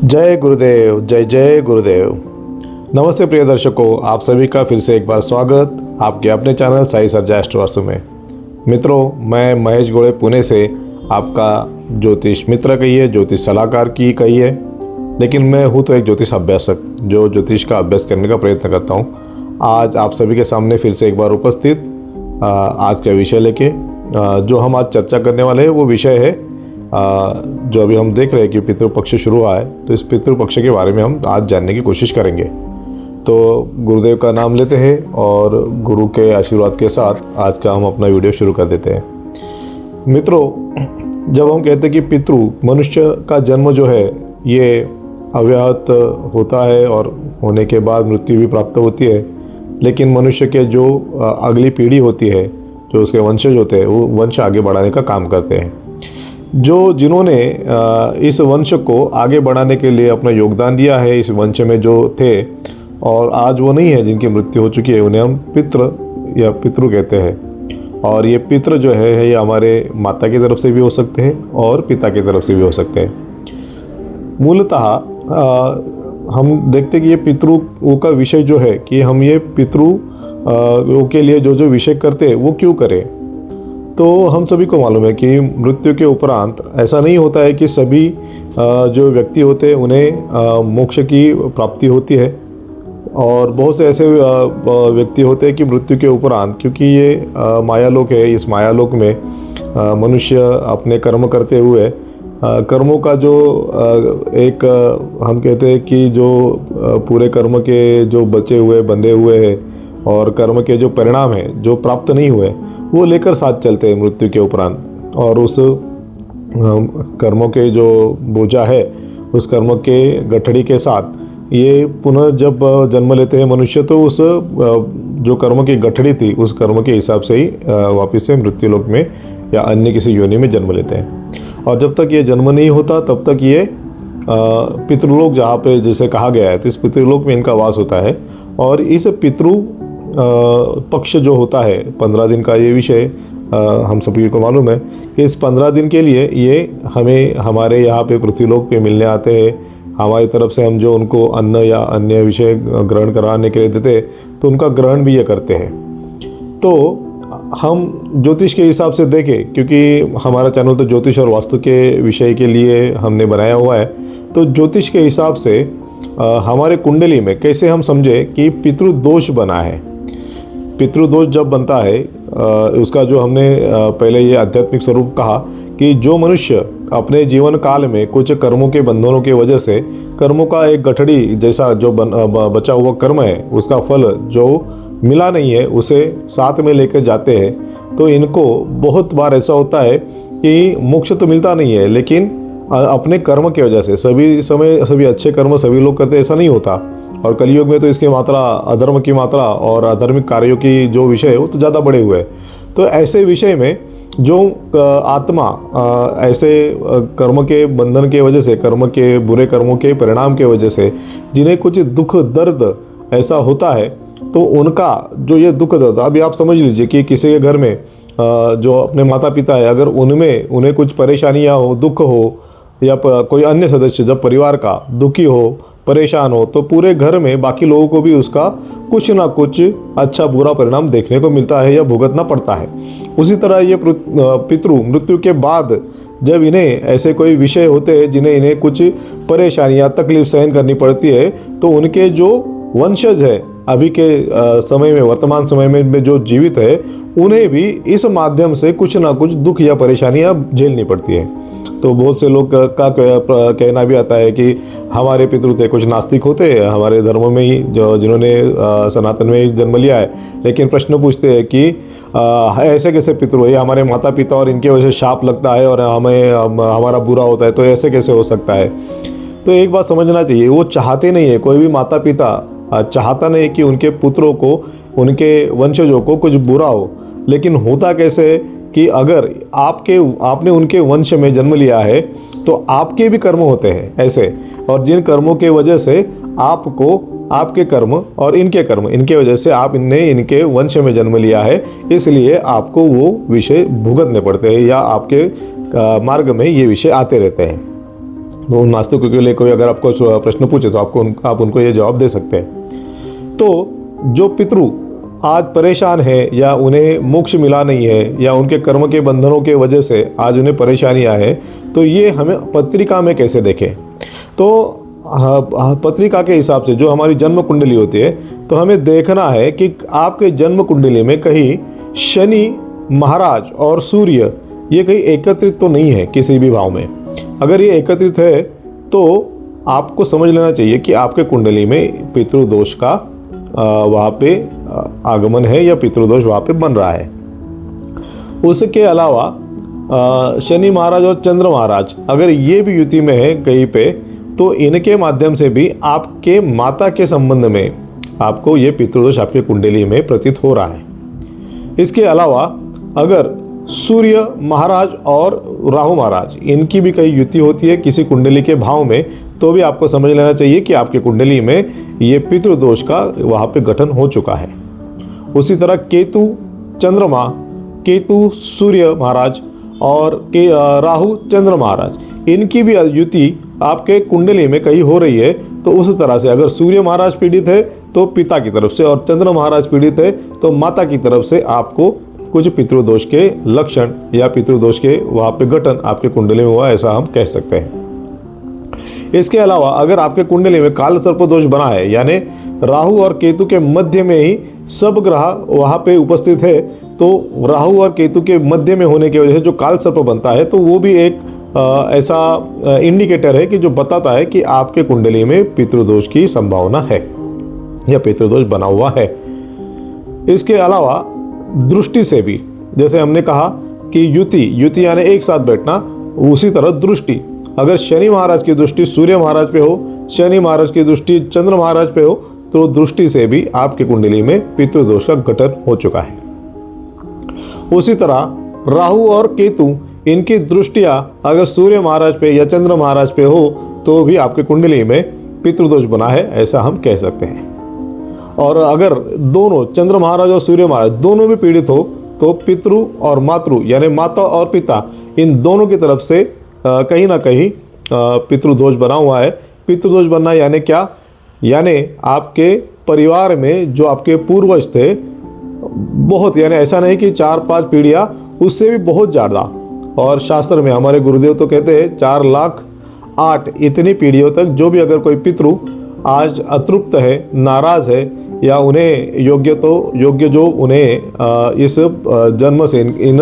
जय गुरुदेव, जय जय गुरुदेव। नमस्ते प्रिय दर्शकों, आप सभी का फिर से एक बार स्वागत आपके अपने चैनल साई सर्जा एस्ट्रो वास्तु में। मित्रों, मैं महेश गोड़े पुणे से आपका ज्योतिष मित्र कहिए, ज्योतिष सलाहकार की कहिए, लेकिन मैं हूँ तो एक ज्योतिष अभ्यासक जो ज्योतिष का अभ्यास करने का प्रयत्न करता हूँ। आज आप सभी के सामने फिर से एक बार उपस्थित आज का विषय लेके जो हम आज चर्चा करने वाले हैं वो विषय है जो अभी हम देख रहे हैं कि पितृपक्ष शुरू हुआ है, तो इस पितृपक्ष के बारे में हम आज जानने की कोशिश करेंगे। तो गुरुदेव का नाम लेते हैं और गुरु के आशीर्वाद के साथ आज का हम अपना वीडियो शुरू कर देते हैं। मित्रों, जब हम कहते हैं कि पितृ, मनुष्य का जन्म जो है ये अव्याहत होता है और होने के बाद मृत्यु भी प्राप्त होती है, लेकिन मनुष्य के जो अगली पीढ़ी होती है, जो उसके वंशज होते हैं, वो वंश आगे बढ़ाने का काम करते हैं। जिन्होंने इस वंश को आगे बढ़ाने के लिए अपना योगदान दिया है, इस वंश में जो थे और आज वो नहीं है, जिनकी मृत्यु हो चुकी है, उन्हें हम पितृ या पितृ कहते हैं। और ये पितृ जो है ये हमारे माता की तरफ से भी हो सकते हैं और पिता की तरफ से भी हो सकते हैं। मूलतः हम देखते हैं कि ये पितरों का विषय जो है कि हम ये पितरों के लिए जो विषय करते हैं वो क्यों करें। तो हम सभी को मालूम है कि मृत्यु के उपरांत ऐसा नहीं होता है कि सभी जो व्यक्ति होते हैं उन्हें मोक्ष की प्राप्ति होती है, और बहुत से ऐसे व्यक्ति होते हैं कि मृत्यु के उपरांत, क्योंकि ये मायालोक है, इस मायालोक में मनुष्य अपने कर्म करते हुए कर्मों का जो एक हम कहते हैं कि जो पूरे कर्म के जो बचे हुए बंधे हुए हैं और कर्म के जो परिणाम हैं जो प्राप्त नहीं हुए वो लेकर साथ चलते हैं मृत्यु के उपरांत। और उस कर्मों के जो बोझा है, उस कर्म के गठड़ी के साथ ये पुनः जब जन्म लेते हैं मनुष्य, तो उस जो कर्म की गठड़ी थी उस कर्म के हिसाब से ही वापस से मृत्यु लोक में या अन्य किसी योनि में जन्म लेते हैं। और जब तक ये जन्म नहीं होता तब तक ये पितृलोक, जहाँ पे जैसे कहा गया है, तो इस पितृलोक में इनका वास होता है। और इस पितृ पक्ष जो होता है 15 दिन का, ये विषय हम सभी को मालूम है कि इस 15 दिन के लिए ये हमें हमारे यहाँ पे पृथ्वीलोक पे मिलने आते हैं। हमारी तरफ से हम जो उनको अन्न या अन्य विषय ग्रहण कराने के लिए देते तो उनका ग्रहण भी ये करते हैं। तो हम ज्योतिष के हिसाब से देखें, क्योंकि हमारा चैनल तो ज्योतिष और वास्तु के विषय के लिए हमने बनाया हुआ है, तो ज्योतिष के हिसाब से हमारे कुंडली में कैसे हम समझे कि पितृदोष बना है। पितृदोष जब बनता है उसका जो हमने पहले ये आध्यात्मिक स्वरूप कहा कि जो मनुष्य अपने जीवन काल में कुछ कर्मों के बंधनों की वजह से कर्मों का एक गठड़ी जैसा जो बचा हुआ कर्म है, उसका फल जो मिला नहीं है उसे साथ में लेकर जाते हैं, तो इनको बहुत बार ऐसा होता है कि मोक्ष तो मिलता नहीं है, लेकिन अपने कर्म की वजह से सभी अच्छे कर्म सभी लोग करते, ऐसा नहीं होता। और कलयुग में तो इसकी मात्रा, अधर्म की मात्रा और अधार्मिक कार्यों की जो विषय है वो तो ज़्यादा बढ़े हुए हैं। तो ऐसे विषय में जो आत्मा ऐसे कर्म के बंधन के वजह से, कर्म के बुरे कर्मों के परिणाम के वजह से जिन्हें कुछ दुख दर्द ऐसा होता है, तो उनका जो ये दुख दर्द, अभी आप समझ लीजिए कि किसी के घर में जो अपने माता पिता है, अगर उन्हें कुछ परेशानियाँ हो, दुख हो, या कोई अन्य सदस्य जब परिवार का दुखी हो, परेशान हो, तो पूरे घर में बाकी लोगों को भी उसका कुछ ना कुछ अच्छा बुरा परिणाम देखने को मिलता है या भुगतना पड़ता है। उसी तरह ये पितृ मृत्यु के बाद जब इन्हें ऐसे कोई विषय होते हैं जिन्हें इन्हें कुछ परेशानियां तकलीफ सहन करनी पड़ती है, तो उनके जो वंशज है अभी के समय में, वर्तमान समय में जो जीवित है, उन्हें भी इस माध्यम से कुछ ना कुछ दुख या परेशानियां झेलनी पड़ती है। तो बहुत से लोग का कहना भी आता है कि हमारे पितृ थे कुछ नास्तिक होते हैं हमारे धर्म में ही, जो जिन्होंने सनातन में ही जन्म लिया है, लेकिन प्रश्न पूछते हैं कि ऐसे कैसे पितृ है, हमारे माता पिता और इनके वजह से शाप लगता है और हमारा बुरा होता है, तो ऐसे कैसे हो सकता है। तो एक बात समझना चाहिए, वो चाहते नहीं है, कोई भी माता पिता चाहता नहीं कि उनके पुत्रों को, उनके वंशजों को कुछ बुरा हो, लेकिन होता कैसे कि अगर आपने उनके वंश में जन्म लिया है तो आपके भी कर्म होते हैं ऐसे, और जिन कर्मों के वजह से आपको, आपके कर्म और इनके कर्म, इनके वजह से आपने इनके वंश में जन्म लिया है, इसलिए आपको वो विषय भुगतने पड़ते हैं या आपके मार्ग में ये विषय आते रहते हैं। तो उन नास्तिकों के लिए कोई अगर आपको प्रश्न पूछे तो आप उनको ये जवाब दे सकते हैं। तो जो पितृ आज परेशान है या उन्हें मोक्ष मिला नहीं है या उनके कर्म के बंधनों के वजह से आज उन्हें परेशानियां हैं, तो ये हमें पत्रिका में कैसे देखें। तो पत्रिका के हिसाब से जो हमारी जन्म कुंडली होती है, तो हमें देखना है कि आपके जन्म कुंडली में कहीं शनि महाराज और सूर्य ये कहीं एकत्रित तो नहीं है किसी भी भाव में। अगर ये एकत्रित है तो आपको समझ लेना चाहिए कि आपके कुंडली में पितृदोष का वहाँ पे आगमन है या पितृदोष वहाँ पे बन रहा है। उसके अलावा शनि महाराज और चंद्र महाराज अगर ये भी युति में है कहीं पे, तो इनके माध्यम से भी आपके माता के संबंध में आपको ये पितृदोष आपके कुंडली में प्रतीत हो रहा है। इसके अलावा अगर सूर्य महाराज और राहु महाराज इनकी भी कई युति होती है किसी कुंडली के भाव में, तो भी आपको समझ लेना चाहिए कि आपके कुंडली में ये पितृदोष का वहाँ पे गठन हो चुका है। उसी तरह केतु चंद्रमा, केतु सूर्य महाराज और राहु चंद्र महाराज इनकी भी युति आपके कुंडली में कहीं हो रही है, तो उस तरह से अगर सूर्य महाराज पीड़ित है तो पिता की तरफ से और चंद्र महाराज पीड़ित है तो माता की तरफ से आपको कुछ पितृदोष के लक्षण या पितृदोष के वहाँ पे गठन आपके कुंडली में हुआ, ऐसा हम कह सकते हैं। इसके अलावा अगर आपके कुंडली में काल सर्प दोष बना है, यानी राहु और केतु के मध्य में ही सब ग्रह वहाँ पे उपस्थित है, तो राहु और केतु के मध्य में होने की वजह से जो काल सर्प बनता है, तो वो भी एक ऐसा इंडिकेटर है कि जो बताता है कि आपके कुंडली में पितृदोष की संभावना है या पितृदोष बना हुआ है। इसके अलावा दृष्टि से भी, जैसे हमने कहा कि युति यानी एक साथ बैठना, उसी तरह दृष्टि, अगर शनि महाराज की दृष्टि सूर्य महाराज पे हो, शनि महाराज की दृष्टि चंद्र महाराज पे हो, तो दृष्टि से भी आपकी कुंडली में पितृदोष का गठन हो चुका है। उसी तरह राहु और केतु इनकी दृष्टियां अगर सूर्य महाराज पे या चंद्र महाराज पे हो, तो भी आपके कुंडली में पितृदोष बना है, ऐसा हम कह सकते हैं। और अगर दोनों चंद्र महाराज और सूर्य महाराज दोनों भी पीड़ित हो, तो पितृ और मातृ यानी माता और पिता इन दोनों की तरफ से कहीं ना कहीं पितृदोष बना हुआ है। पितृदोष बनना यानी क्या, यानी आपके परिवार में जो आपके पूर्वज थे बहुत, यानी ऐसा नहीं कि 4-5 पीढ़ियाँ, उससे भी बहुत ज़्यादा। और शास्त्र में हमारे गुरुदेव तो कहते हैं 4,08,000 इतनी पीढ़ियों तक जो भी अगर कोई पितृ आज अतृप्त है, नाराज है या उन्हें योग्य जो उन्हें इस जन्म से इन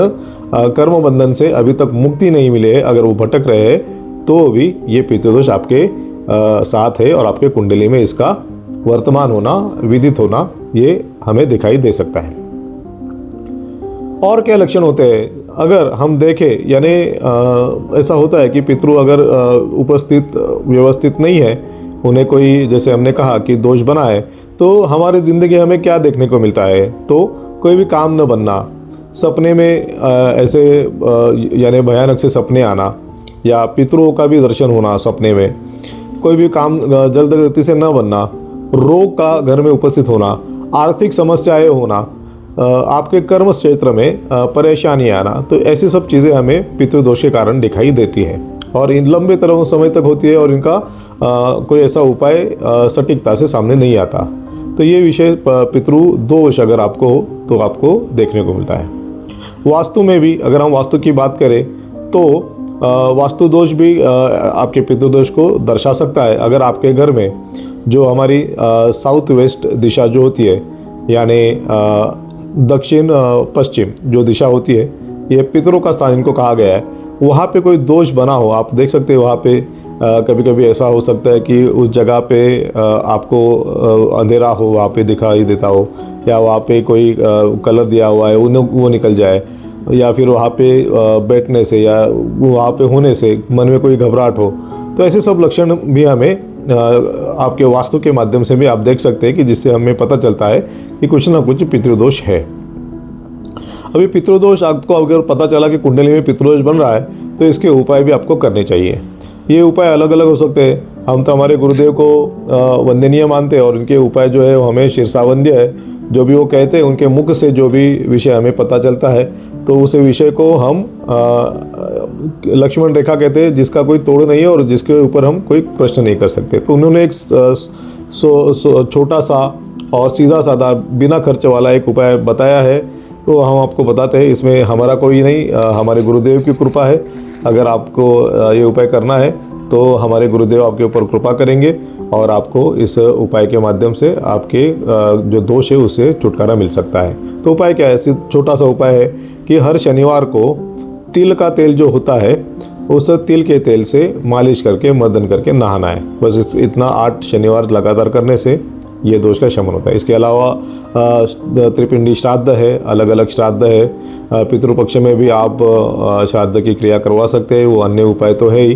कर्म बंधन से अभी तक मुक्ति नहीं मिले है, अगर वो भटक रहे हैं, तो भी ये पितृदोष आपके साथ है और आपके कुंडली में इसका वर्तमान होना, विदित होना, ये हमें दिखाई दे सकता है। और क्या लक्षण होते हैं अगर हम देखें, यानी ऐसा होता है कि पितृ अगर उपस्थित व्यवस्थित नहीं है, उन्हें कोई, जैसे हमने कहा कि दोष बना है, तो हमारी ज़िंदगी हमें क्या देखने को मिलता है, तो कोई भी काम न बनना, सपने में ऐसे यानी भयानक से सपने आना, या पितरों का भी दर्शन होना सपने में, कोई भी काम जल्द गति से न बनना, रोग का घर में उपस्थित होना, आर्थिक समस्याएं होना, आपके कर्म क्षेत्र में परेशानी आना, तो ऐसी सब चीज़ें हमें पितृदोष के कारण दिखाई देती है और इन लंबे समय तक होती है और इनका कोई ऐसा उपाय सटीकता से सामने नहीं आता। तो ये विषय पितृदोष अगर आपको हो तो आपको देखने को मिलता है। वास्तु में भी अगर हम वास्तु की बात करें तो वास्तु दोष भी आपके पितृदोष को दर्शा सकता है। अगर आपके घर में जो हमारी साउथ वेस्ट दिशा जो होती है, यानी दक्षिण पश्चिम जो दिशा होती है, ये पितरों का स्थान इनको कहा गया है, वहाँ पे कोई दोष बना हो, आप देख सकते हैं वहाँ पे कभी कभी ऐसा हो सकता है कि उस जगह पे आपको अंधेरा हो, वहाँ पे दिखाई देता हो, या वहाँ पे कोई कलर दिया हुआ है वो निकल जाए, या फिर वहाँ पे बैठने से या वहाँ पे होने से मन में कोई घबराहट हो। तो ऐसे सब लक्षण भी हमें आपके वास्तु के माध्यम से भी आप देख सकते हैं कि जिससे हमें पता चलता है कि कुछ ना कुछ पितृदोष है। अभी पितृदोष आपको अगर पता चला कि कुंडली में पितृदोष बन रहा है तो इसके उपाय भी आपको करने चाहिए। ये उपाय अलग अलग हो सकते हैं। हम तो हमारे गुरुदेव को वंदनीय मानते हैं और उनके उपाय जो है वो हमें शीर्षावंद्य है। जो भी वो कहते हैं उनके मुख से जो भी विषय हमें पता चलता है तो उस विषय को हम लक्ष्मण रेखा कहते हैं, जिसका कोई तोड़ नहीं है और जिसके ऊपर हम कोई प्रश्न नहीं कर सकते। तो उन्होंने एक छोटा सा और सीधा साधा बिना खर्च वाला एक उपाय बताया है, तो हम आपको बताते हैं। इसमें हमारा कोई नहीं, हमारे गुरुदेव की कृपा है। अगर आपको ये उपाय करना है तो हमारे गुरुदेव आपके ऊपर कृपा करेंगे और आपको इस उपाय के माध्यम से आपके जो दोष है उससे छुटकारा मिल सकता है। तो उपाय क्या है? छोटा सा उपाय है कि हर शनिवार को तिल का तेल जो होता है उस तिल के तेल से मालिश करके मर्दन करके नहाना है। बस इतना 8 शनिवार लगातार करने से ये दोष का शमन होता है। इसके अलावा त्रिपिंडी श्राद्ध है, अलग अलग श्राद्ध है। पितृपक्ष में भी आप श्राद्ध की क्रिया करवा सकते हैं, वो अन्य उपाय तो है ही,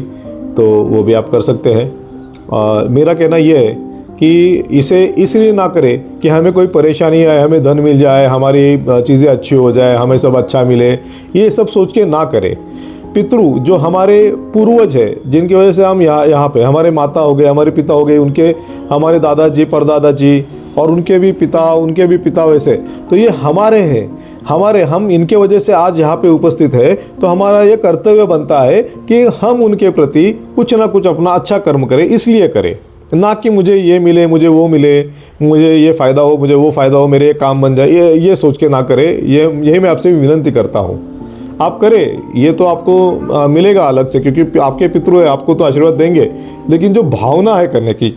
तो वो भी आप कर सकते हैं। मेरा कहना ये है कि इसे इसलिए ना करें कि हमें कोई परेशानी आए, हमें धन मिल जाए, हमारी चीज़ें अच्छी हो जाए, हमें सब अच्छा मिले, ये सब सोच के ना करें। पितृ जो हमारे पूर्वज है, जिनकी वजह से हम यहाँ पे, हमारे माता हो गए, हमारे पिता हो गए, उनके हमारे दादाजी परदादाजी और उनके भी पिता वैसे, तो ये हमारे हैं, हम इनके वजह से आज यहाँ पे उपस्थित है। तो हमारा ये कर्तव्य बनता है कि हम उनके प्रति कुछ ना कुछ अपना अच्छा कर्म करें। इसलिए करें, ना कि मुझे ये मिले, मुझे वो मिले, मुझे ये फ़ायदा हो, मुझे वो फ़ायदा हो, मेरे ये काम बन जाए, ये सोच के ना करें। यही मैं आपसे विनंती करता हूँ, आप करें। ये तो आपको मिलेगा अलग से, क्योंकि आपके पितृ है, आपको तो आशीर्वाद देंगे। लेकिन जो भावना है करने की,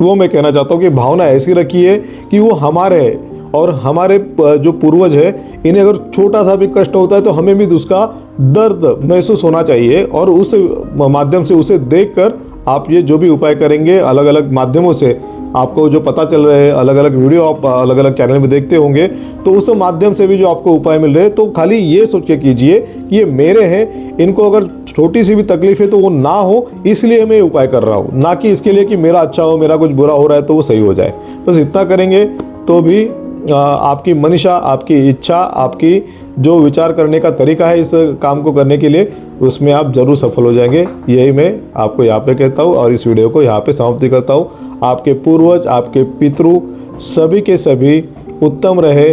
वो मैं कहना चाहता हूँ कि भावना ऐसी रखिए कि वो हमारे है, और हमारे जो पूर्वज है, इन्हें अगर छोटा सा भी कष्ट होता है तो हमें भी उसका दर्द महसूस होना चाहिए। और उस माध्यम से, उसे देखकर आप ये जो भी उपाय करेंगे, अलग अलग माध्यमों से आपको जो पता चल रहे हैं, अलग अलग वीडियो आप अलग अलग चैनल में देखते होंगे, तो उस माध्यम से भी जो आपको उपाय मिल रहे हैं, तो खाली ये सोच के कीजिए कि ये मेरे हैं, इनको अगर छोटी सी भी तकलीफ है तो वो ना हो, इसलिए मैं उपाय कर रहा हूँ, ना कि इसके लिए कि मेरा अच्छा हो, मेरा कुछ बुरा हो रहा है तो वो सही हो जाए। बस इतना करेंगे तो भी आपकी मनीषा, आपकी इच्छा, आपकी जो विचार करने का तरीका है इस काम को करने के लिए, उसमें आप जरूर सफल हो जाएंगे। यही मैं आपको यहाँ पे कहता हूँ और इस वीडियो को यहाँ पे समाप्ति करता हूँ। आपके पूर्वज, आपके पितृ सभी के सभी उत्तम रहे,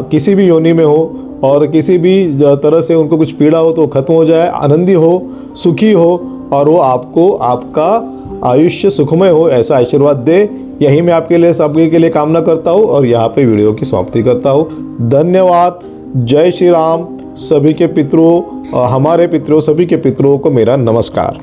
किसी भी योनि में हो और किसी भी तरह से उनको कुछ पीड़ा हो तो खत्म हो जाए, आनंदी हो, सुखी हो, और वो आपको आपका आयुष्य सुखमय हो, ऐसा आशीर्वाद दे। यही मैं आपके लिए, सबके के लिए कामना करता हूँ और यहाँ पे वीडियो की समाप्ति करता हूँ। धन्यवाद। जय श्री राम। सभी के पितरों, हमारे पितरों, सभी के पितरों को मेरा नमस्कार।